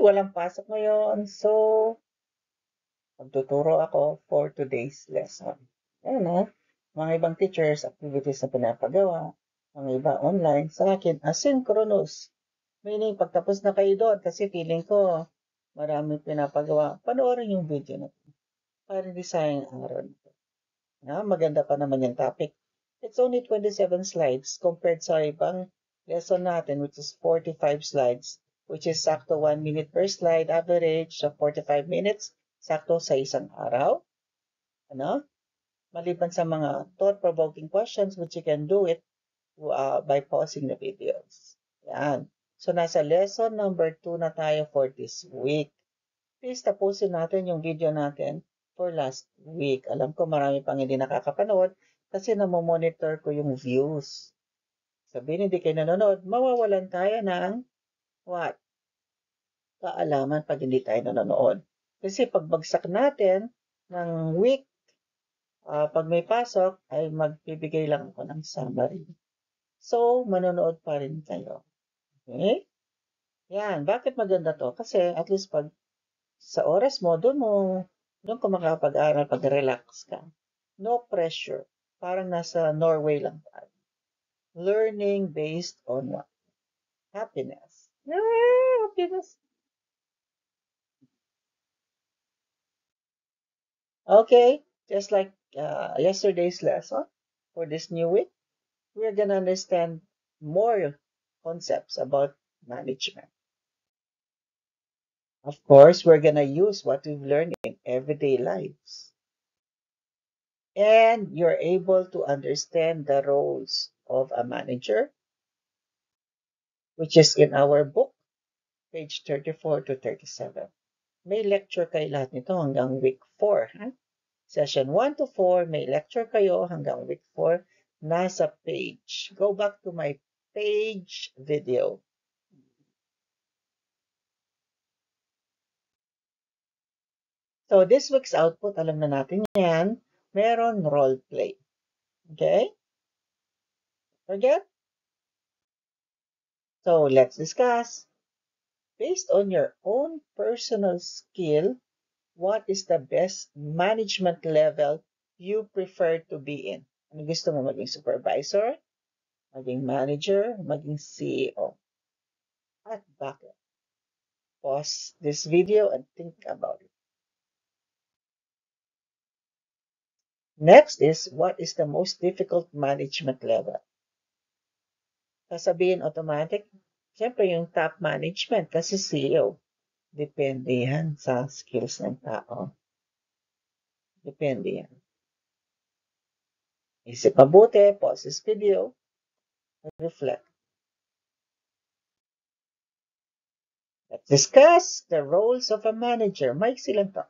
Walang pasok ngayon. So, magtuturo ako for today's lesson. Ayan o, mga ibang teachers, activities na pinapagawa, mga iba online, sa akin, asynchronous. Meaning, pagtapos na kayo doon, kasi feeling ko, maraming pinapagawa, panoorin yung video na ito. Para hindi sayang araw nito. Maganda pa naman yung topic. It's only 27 slides compared sa ibang lesson natin, which is 45 slides, which is sakto 1 minute per slide, average of 45 minutes, sakto sa isang araw. Maliban sa mga thought-provoking questions, which you can do it by pausing the videos. Yan. So, nasa lesson number 2 na tayo for this week. Please tapusin natin yung video natin for last week. Alam ko marami pang hindi nakakapanood kasi namomonitor ko yung views. Sabihin hindi kayo nanonood, mawawalan tayo ng what? Kaalaman pag hindi tayo nanonood. Kasi pagbagsak natin ng week, pag may pasok, ay magbibigay lang ako ng summary. So, manonood pa rin kayo. Okay? Yan. Bakit maganda to? Kasi at least pag sa oras mo, doon ka makapag-aral, pag-relax ka. No pressure. Parang nasa Norway lang tayo. Learning based on what? Happiness. Happiness. Okay, just like yesterday's lesson for this new week, we're gonna understand more concepts about management. Of course, we're gonna use what we've learned in everyday lives. And you're able to understand the roles of a manager, which is in our book, page 34 to 37. May lecture kayo lahat nito hanggang week 4. Session 1 to 4, may lecture kayo hanggang week 4. Nasa page. Go back to my page video. So, this week's output, alam na natin yan, meron role play. Okay? Forget? So, let's discuss. Based on your own personal skill, what is the best management level you prefer to be in? Ano gusto mo, maging supervisor, maging manager, maging CEO? At bakit? Pause this video and think about it. Next is, what is the most difficult management level? Sasabihin automatic, siyempre yung top management kasi CEO. Depende yan sa skills ng tao. Depende yan. Isip mabuti, pause this video, and reflect. Let's discuss the roles of a manager. Maiksi lang to.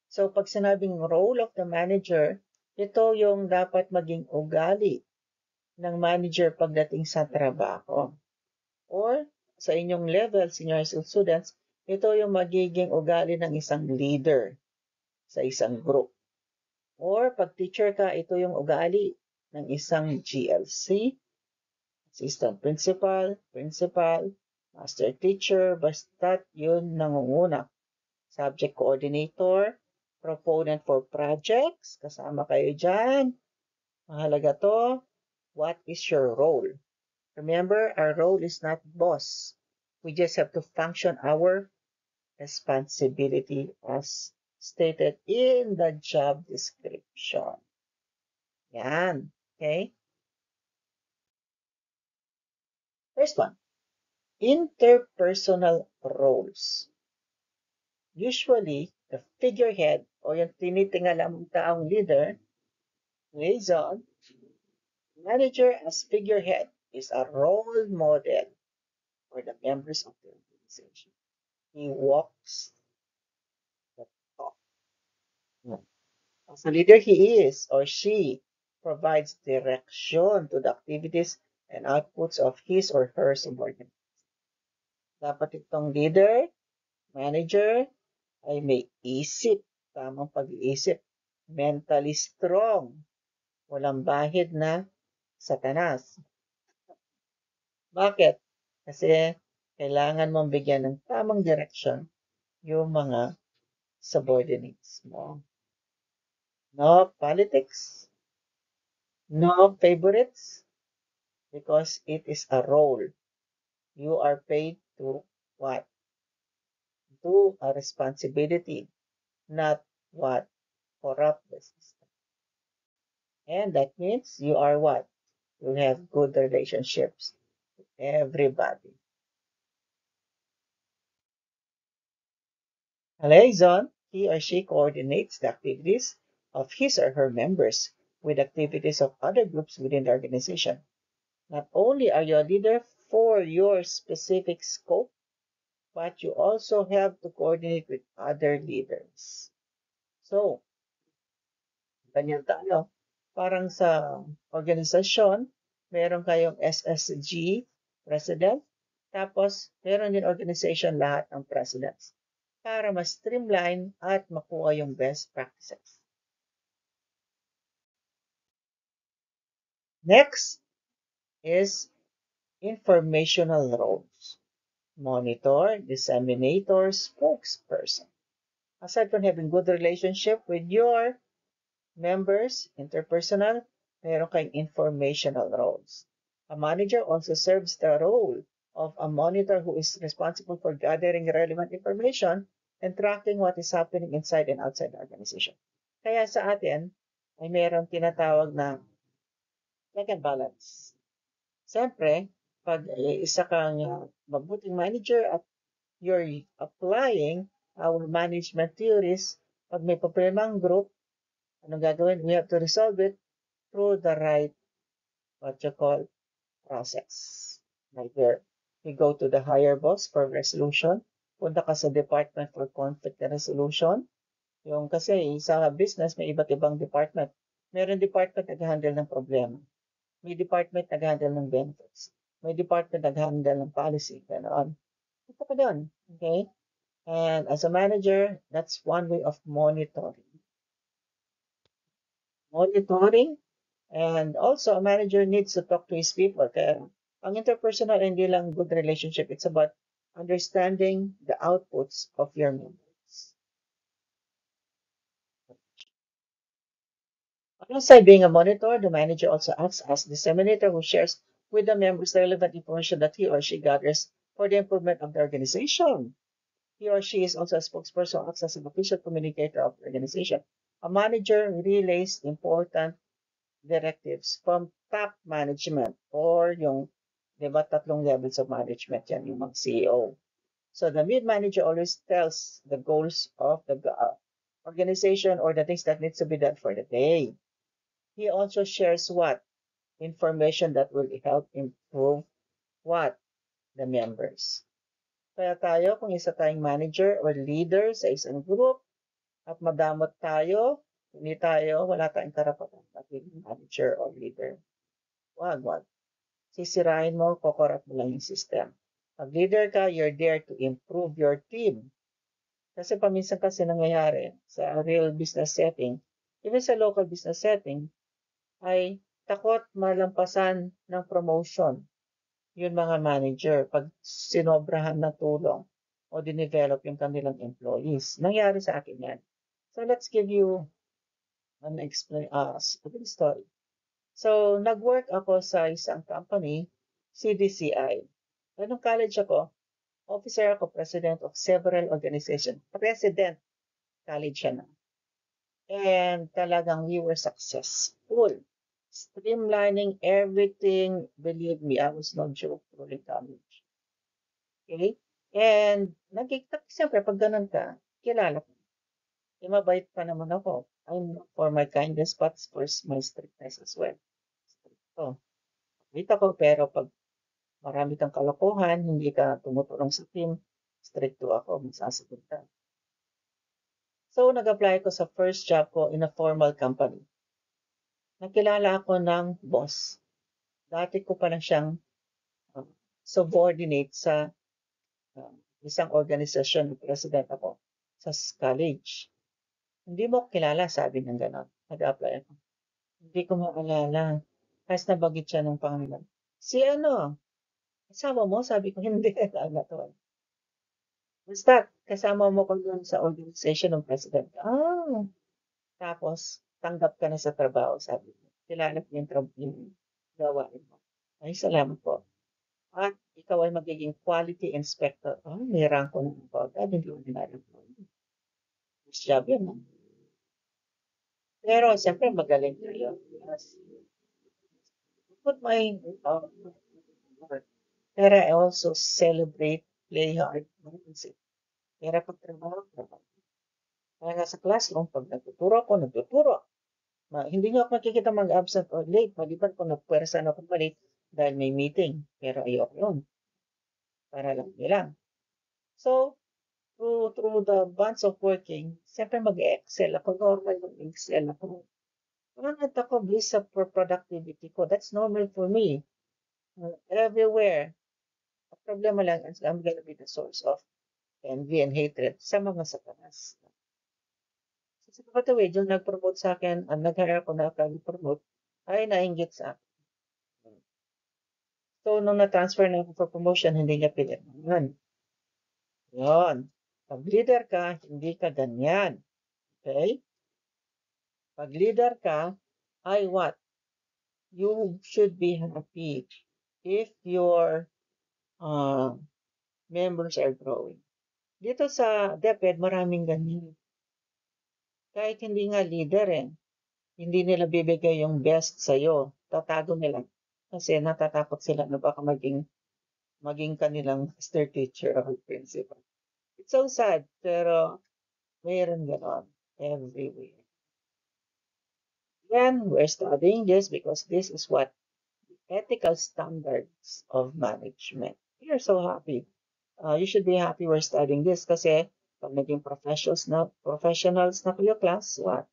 So, pag sinabing role of the manager, ito yung dapat maging ugali ng manager pagdating sa trabaho. Or, sa inyong level, senior high school students, ito yung magiging ugali ng isang leader sa isang group. Or, pag teacher ka, ito yung ugali ng isang GLC, assistant principal, principal, master teacher, basta't yun nangunguna. Subject coordinator, proponent for projects, kasama kayo dyan. Mahalaga to. What is your role? Remember, our role is not boss. We just have to function our responsibility as stated in the job description. Yan. Okay? First one, interpersonal roles. Usually, the figurehead o yung tinitingala mong taong leader, liaison, manager as figurehead is a role model for the members of the organization. He walks the talk. As a leader, he is or she provides direction to the activities and outputs of his or her subordinates. Dapat itong leader, manager, ay may isip, tamang pag-iisip, mentally strong, walang bahid na satanas. Bakit? Kasi Kailangan mong bigyan ng tamang direction yung mga subordinates mo. No politics, no favorites, because it is a role. You are paid to what? Do a responsibility, not what? Corrupt the system. And that means you are what? You have good relationships with everybody. A liaison, he or she coordinates the activities of his or her members with activities of other groups within the organization. Not only are you a leader for your specific scope, but you also have to coordinate with other leaders. So, ganyan tayo. Parang sa organisasyon, meron kayong SSG, President, tapos meron din organization lahat ng presidents para mas streamline at makuha yung best practices. Next is informational roles. Monitor, disseminator, spokesperson. Aside from having good relationship with your members, interpersonal, meron kayong informational roles. A manager also serves the role of a monitor who is responsible for gathering relevant information and tracking what is happening inside and outside the organization. Kaya sa atin, ay meron tinatawag na check and balance. Siyempre, pag isa kang mabuting manager at you're applying our management theories, pag may problema ang group, anong gagawin? We have to resolve it through the right, what you call, process. Like where we go to the higher boss for resolution, punta ka sa department for conflict resolution. Yung kasi sa business, may iba't ibang department. Meron department nag-handle ng problema. May department nag-handle ng benefits. May department nag-handle ng policy. Ganoon. Ito pa doon. Okay? And as a manager, that's one way of monitoring. Monitoring. And also, a manager needs to talk to his people. Kaya, ang interpersonal, hindi lang good relationship. It's about understanding the outputs of your members. Alongside being a monitor, the manager also acts as disseminator who shares with the members the relevant information that he or she gathers for the improvement of the organization. He or she is also a spokesperson who acts as an official communicator of the organization. A manager relays important directives from top management or yung, di ba, tatlong levels of management yan, yung mga CEO. So the mid-manager always tells the goals of the organization or the things that needs to be done for the day. He also shares what? Information that will help improve what? The members. Kaya tayo, kung isa tayong manager or leader sa isang group at madamot tayo, hindi tayo, wala tayong karapatan maging manager or leader. Wag. Sisirain mo, kokorap mo lang yung system. Pag leader ka, you're there to improve your team. Kasi paminsan kasi nangyayari sa real business setting, even sa local business setting, ay takot malampasan ng promotion yung mga manager pag sinobrahan ng tulong o dinevelop yung kanilang employees. Nangyari sa akin yan. So let's give you an story. So, nag-work ako sa isang company, CDCI. Nung college ako, officer ako, president of several organizations. President, college siya na. And talagang we were successful. Streamlining everything. Believe me, I was no joke during college. Okay? And siyempre, pag ganun ka, kilala ko. Mabait pa naman ako. I'm known for my kindness, but for my strictness as well. Stricto. Kita ko, pero pag marami kang kalokohan, hindi ka tumutulong sa team, stricto ako, masasagot ka. So, nag-apply ko sa first job ko in a formal company. Nakilala ako ng boss. Dati ko pa lang siyang subordinate sa isang organisasyon ng president ako sa college. Hindi mo kilala, sabi ng gano'n. Nag-apply ako. Hindi ko maalala. Kasi nabagit siya ng pangalan. Si ano, Kasama mo? Sabi ko, hindi. Natuwa. Basta, kasama mo ko dun sa organization ng president. Tapos, tanggap ka na sa trabaho, sabi ko. Kilala ko yung gawain mo. Ay, salamat po. At ikaw ay magiging quality inspector. May rank ko na po agad, hindi ordinary po. Mas job yun. Pero, siyempre, magaling tayo. Yes. Put my work. Pero I also celebrate, play hard. Pero pag trabaho. Kaya nasa classroom, pag nagtuturo ako, nagtuturo. Hindi nga ako makikita mag-absent or late. Maliban kung nagpwersa na ako late dahil may meeting. Pero ayoko yun. Para lang nilang. So, through the bunch of working, siyempre mag-excel ako. Normal yung excel ako. Pangat ako based sa productivity ko. That's normal for me. Everywhere. Ang problema lang, I'm gonna be the source of envy and hatred sa mga sa taas. So, by the way, yung nag-promote sa akin, ang nag-hire ako na promote ay nainggit sa akin. So, nung na-transfer na ako for promotion, hindi niya pinirmahan. Yun. Pag leader ka, hindi ka ganyan. Okay? Pag leader ka, ay what? You should be happy if your uh, members are growing. Dito sa DepEd, maraming ganyan. Kahit hindi nga leader hindi nila bibigay yung best sa'yo. Tatago nila. Kasi natatakot sila na baka maging kanilang master teacher or principal. It's so sad, pero mayroon ganon everywhere. Then we're studying this because this is what ethical standards of management. You're so happy. You should be happy we're studying this kasi pag naging professionals na kayo class, what?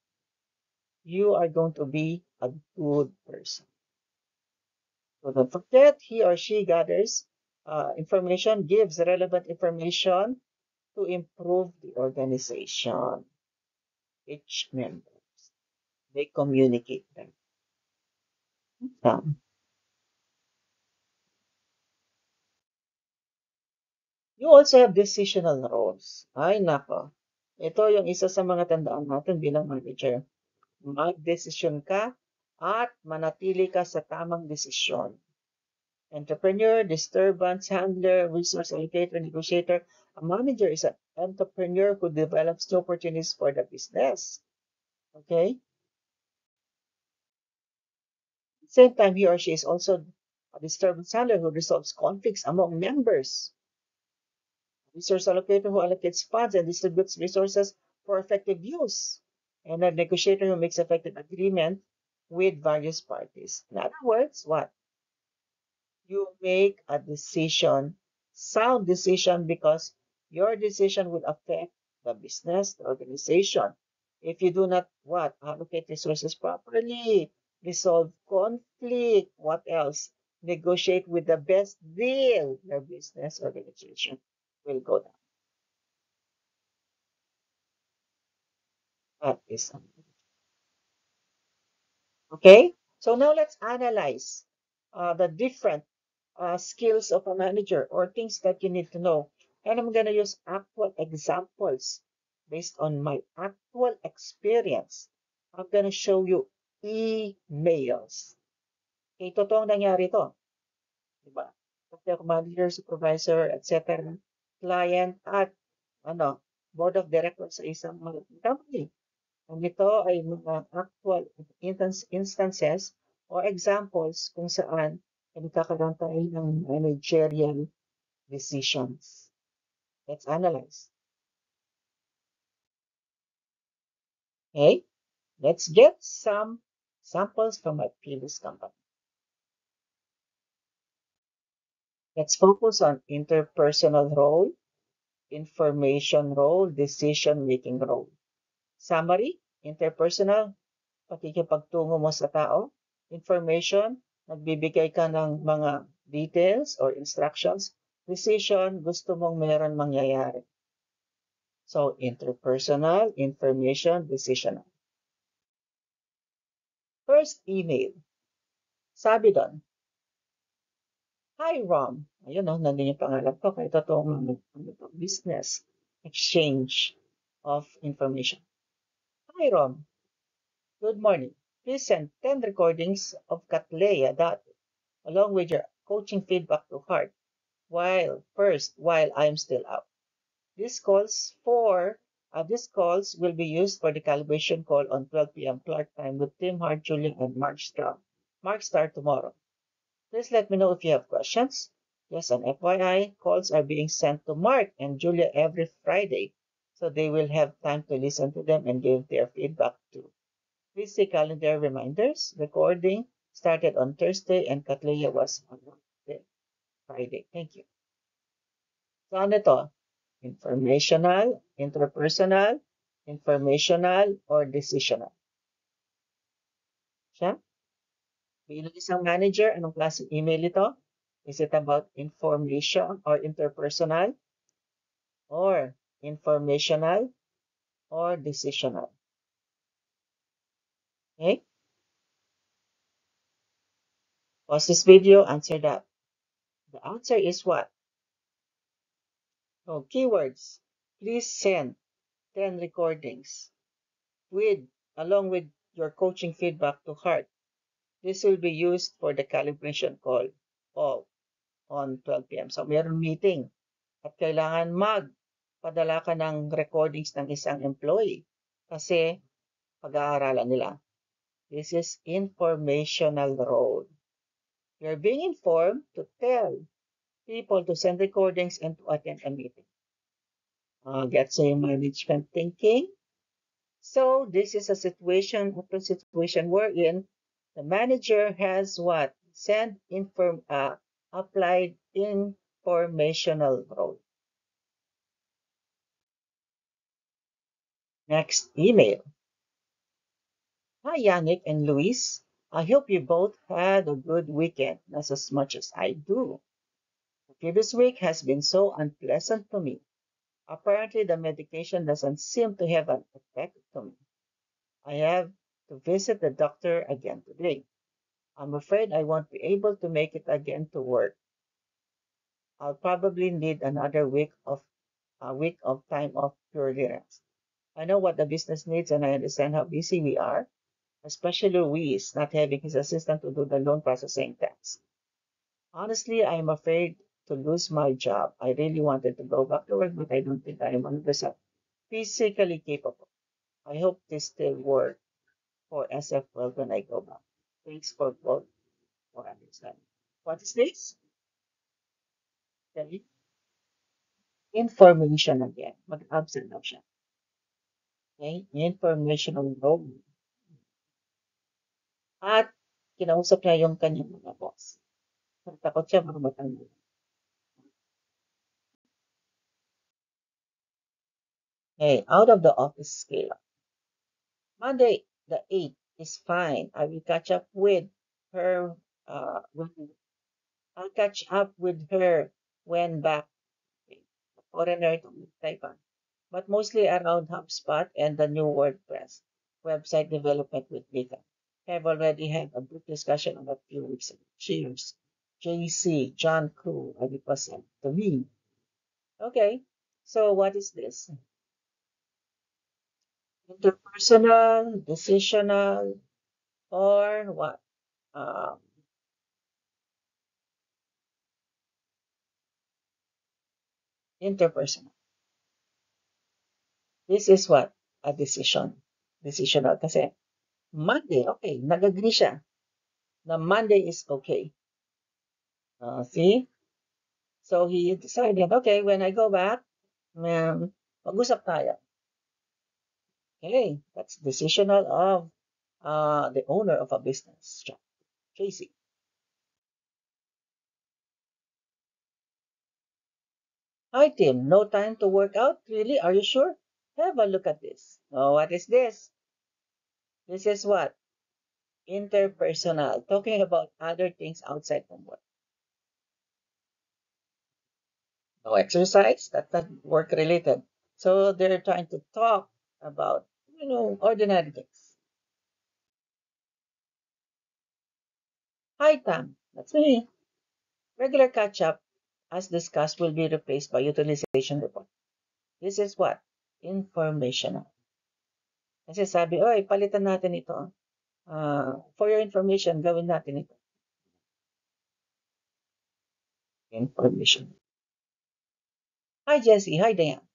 You are going to be a good person. So don't forget, he or she gathers information, gives relevant information to improve the organization. Each member, they communicate them. You also have decisional roles. Ay, nako. Ito yung isa sa mga tandaan natin bilang manager. Mag-desisyon ka at manatili ka sa tamang desisyon. Entrepreneur, disturbance handler, resource allocator, negotiator. A manager is an entrepreneur who develops new opportunities for the business. Okay? At the same time, he or she is also a disturbance handler who resolves conflicts among members. Resource allocator who allocates funds and distributes resources for effective use. And a negotiator who makes effective agreement with various parties. In other words, what? You make a decision, sound decision, because your decision will affect the business, the organization. If you do not what? Allocate resources properly, resolve conflict, what else? Negotiate with the best deal, your business organization will go down. That is okay. So now let's analyze the different skills of a manager or things that you need to know. And I'm going to use actual examples based on my actual experience. I'm going to show you emails. Okay, totoong nangyari to. Diba? Kasi ako manager, supervisor, etc. Client at board of directors sa isang company. Ang ito ay mga actual instances or examples kung saan nagkakaroon tayo ng managerial decisions. Let's analyze. Okay, let's get some samples from my previous company. Let's focus on interpersonal role, information role, decision-making role. Summary, interpersonal, pakikipagtungo mo sa tao. Information, nagbibigay ka ng mga details or instructions. Decision, gusto mong meron mangyayari. So, interpersonal, information, decisional. First email. Sabi doon, Hi Rom, Ayun, no, nandun yung pangalan ko. Kaya totoong business exchange of information. Hi, Rom. Good morning. Please send 10 recordings of Katleya that, along with your coaching feedback to heart, while I'm still out. These calls for these calls will be used for the calibration call on 12 p.m. Clark time with Tim Hart, Julian, and Mark Star tomorrow. Please let me know if you have questions. Yes, and FYI, calls are being sent to Mark and Julia every Friday, so they will have time to listen to them and give their feedback too. Please see calendar reminders. Recording started on Thursday and Katleya was on Friday. Thank you. So ano to? Informational, interpersonal, informational, or decisional? Siya? Bilang isang manager, anong klaseng email ito? Is it about information or interpersonal, or informational, or decisional? Okay? Pause this video, answer that. The answer is what? So, keywords. Please send 10 recordings with along with your coaching feedback to heart. This will be used for the calibration call on 12 p.m. So, mayroong meeting at kailangan magpadala ka ng recordings ng isang employee kasi pag-aaralan nila. This is informational role. You're being informed to tell people to send recordings and to attend a meeting. Get your management thinking. So this is a situation wherein the manager has what? Applied informational role. Next email. Hi, Yannick and Luis. I hope you both had a good weekend, as much as I do. The previous week has been so unpleasant to me. Apparently, the medication doesn't seem to have an effect to me. I have to visit the doctor again today. I'm afraid I won't be able to make it again to work. I'll probably need another week of time off purely rest. I know what the business needs and I understand how busy we are, especially Luis not having his assistant to do the loan processing tasks. Honestly, I am afraid to lose my job. I really wanted to go back to work, but I don't think I am 100% physically capable. I hope this still works for SF World when I go back. Thanks for both for understanding. What is this? Okay. Information again. Mag-absent daw siya. Okay? Informational role. At kinausap niya yung kanyang mga boss. Takot siya baka matanggal. Okay, out of the office scale. Monday, the 8th is fine. I will catch up with her. I'll catch up with her when back. Foreigner to Taiwan. But mostly around HubSpot and the new WordPress website development with Vika. Have already had a brief discussion on a few weeks ago. Cheers. JC, John Crew, and it was sent to me. Okay, so what is this? Interpersonal, decisional, or what? Um, Interpersonal. This is what? A decision. Decisional. Kasi Monday, okay, nag-agree siya na Monday is okay. See? So he decided, okay, when I go back, mag-usap tayo. Okay, that's decisional of the owner of a business, Tracy. Hi, Tim. No time to work out? Really? Are you sure? Have a look at this. Oh, what is this? This is what? Interpersonal. Talking about other things outside from work. No exercise? That's not work related. So they're trying to talk about, ordinary things. Hi, Tam. That's me. Regular catch up. as discussed, will be replaced by utilization report. This is what? Informational. Kasi sabi, oy, palitan natin ito. For your information, gawin natin ito. Information. Hi, Jessie. Hi, Diane.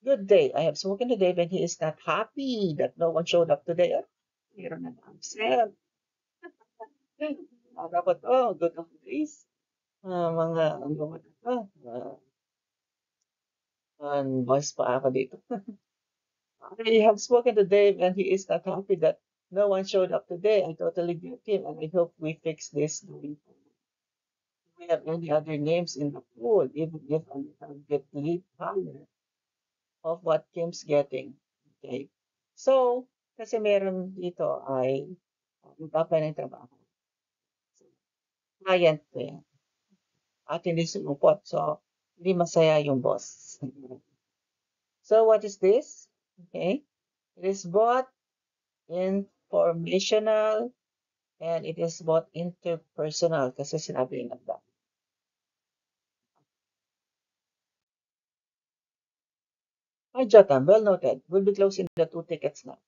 Good day. I have spoken to Dave and he is not happy that no one showed up today. Meron na absent. Dapat, good old days. Mga, ano ba ito? Boss pa ako dito. I have spoken to Dave and he is not happy that no one showed up today. I totally get him and I hope we fix this going forward. We have any other names in the pool, even if I get lead higher of what Kim's getting. Okay. So, kasi meron dito ay nag-apply ng trabaho. Client ko yan. At hindi sumupot. So, hindi masaya yung boss. So, what is this? Okay. It is both informational and it is both interpersonal kasi sinabi nga ba. Hi, Jotam. Well noted. We'll be closing the 2 tickets now.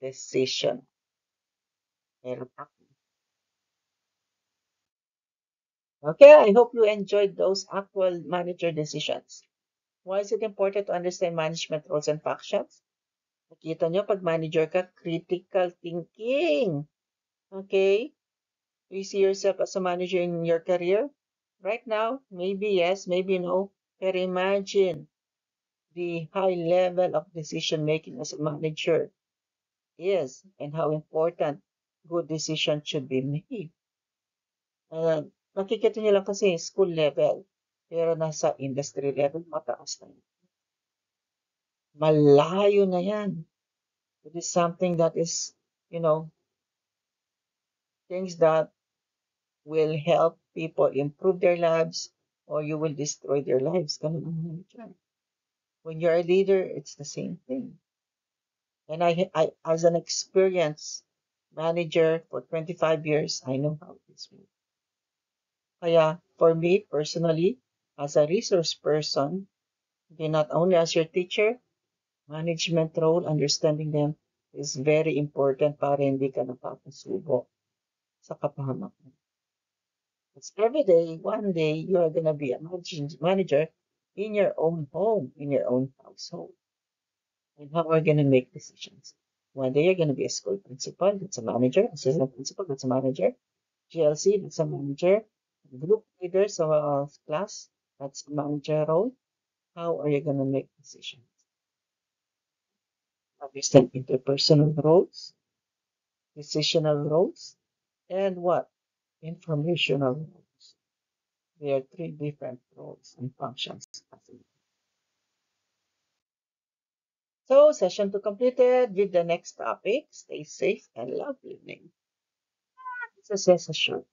Decision. Okay, I hope you enjoyed those actual manager decisions. Why is it important to understand management roles and functions? Nakita nyo, pag manager ka, critical thinking. Okay? Do you see yourself as a manager in your career? Right now, maybe yes, maybe no. But imagine the high level of decision making as a manager is and how important good decisions should be made. Nakikita nyo lang kasi school level, pero nasa industry level, mataas na yun. Malayo na yan. It is something that is, things that will help people improve their lives or you will destroy their lives. Ganun ang manager. When you're a leader, it's the same thing. And I as an experienced manager for 25 years, I know how this works. Kaya, for me, personally, as a resource person, okay, not only as your teacher, management role, understanding them is very important para hindi ka napapasubo sa kapahamakan. Because every day, one day, you are going to be a manager in your own home, in your own household. And how are you going to make decisions? One day, you're going to be a school principal, that's a manager. Assistant principal, that's a manager. GLC, that's a manager. Group leader, so class, that's a manager role. How are you going to make decisions? Understand interpersonal roles, decisional roles, and what? Informational roles. There are 3 different roles and functions. So, session 2 completed with the next topic. Stay safe and love learning. This is a short